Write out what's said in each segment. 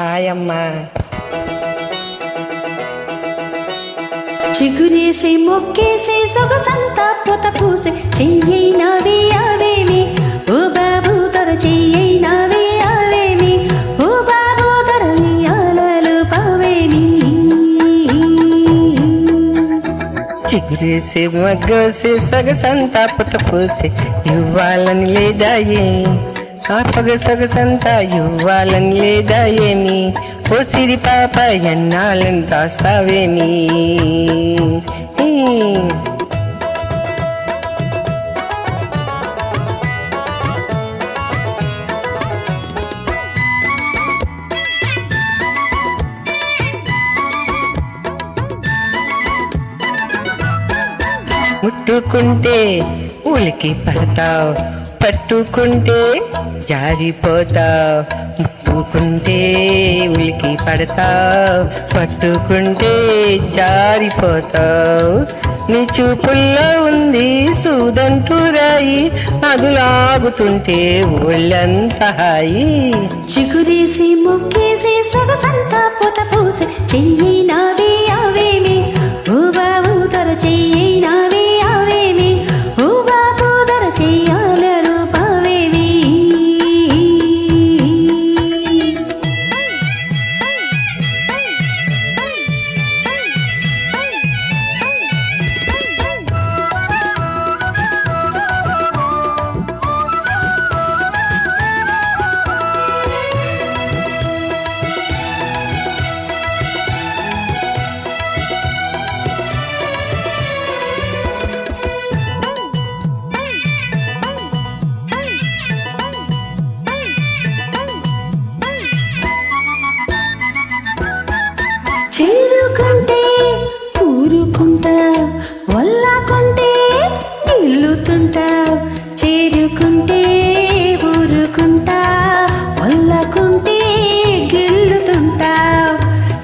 హాయమ్మా. చిగురేసి మొక్కేసి సొగసంతా పొత పూసి చెయ్యైనవి అవేమి ఓ బాబు తొర చెయ్యైనవి అవేమి ఓ బాబు తొర అలలు పవేమి. చిగురేసి మగ్గేసి సొగసంతా పుట్ట పూసి ఇవ్వాలని లేదా ఆ పగ సొగసంతా ఇవ్వాలని లేదా ఏమి ఓ సిరి పాప ఎన్నాళ్ళని దాస్తావేమి. ముట్టుకుంటే ఉలికి పడతావు, పట్టుకుంటే జారిపోతావు. ముట్టుకుంటే ఉలికి పడతావు, పట్టుకుంటే జారిపోతావు. నీ చూపుల్లో ఉంది సూదంటూ రాయి, అది లాగుతుంటే ఒళ్ళంతా హాయి. చిగురేసి మొక్కేసి సొగసంతా పొత పూసి చెయ్యైనవి అవేమి ఓ బాబు తొర చెయ్యైనవి అవేమి ఓ బాబు తొర చెయ్యాలను పవేమి. చేరుకుంటే ఊరుకుంటా వల్లాకుంటే నిల్లుతుంటా చేరుకుంటే ఊరుకుంటా వల్లాకుంటే గిల్లుతుంటా.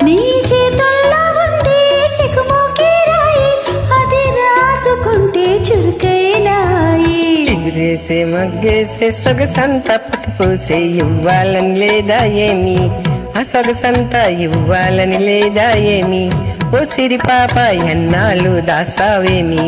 నీ చేతుల్లో ఉంది చిక్కుమోకి రాయి, అది రాసుకుంటే చురుకైనాయి. చిగురేసే మగ్గేసే సొగసంతా పుట్ట పూసే ఇవ్వాలని లేదా ఏమి ఆ సొగసంతా ఇవ్వాలని లేదా ఏమి ఓ సిరి పాప ఎన్నాళ్ళు దాస్తావేమి.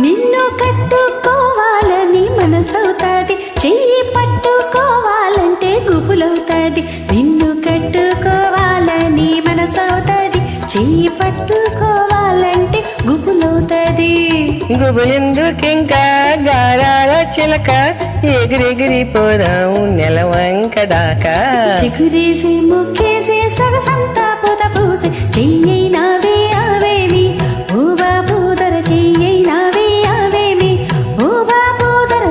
నిన్ను కట్టుకోవాలని మనసవుతాది, చెయ్యి పట్టుకోవాలంటే గుబులవుతాది. నిన్ను కట్టుకోవాలని మనసవుతాది, చెయ్యి పట్టుకోవాలంటే గుబులవుతాది. గుబులెందుకింకా గారాల చిలక ఎగిరెగిరిపోదాం నెలవంక దాకా. చిగురేసి మొక్కేసి సొగసంతా పొత పూసి చెయ్యైనవి అవేమి ఓ బాబు తొర చెయ్యైనవి అవేమి ఓ బాబు తొర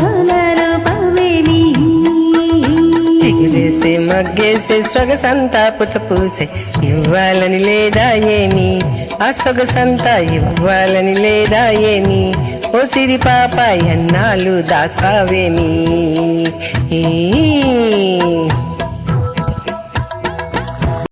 అలలు పవేమి. చిగురేసే మగ్గేసే సొగసంతా పుట్ట పూసే ఇవ్వాలని లేదా ఏమి ఆ సొగసంతా ఇవ్వాలని లేదా ఏమి ఓ సిరి పాప ఎన్నాళ్ళు దాసావేమి.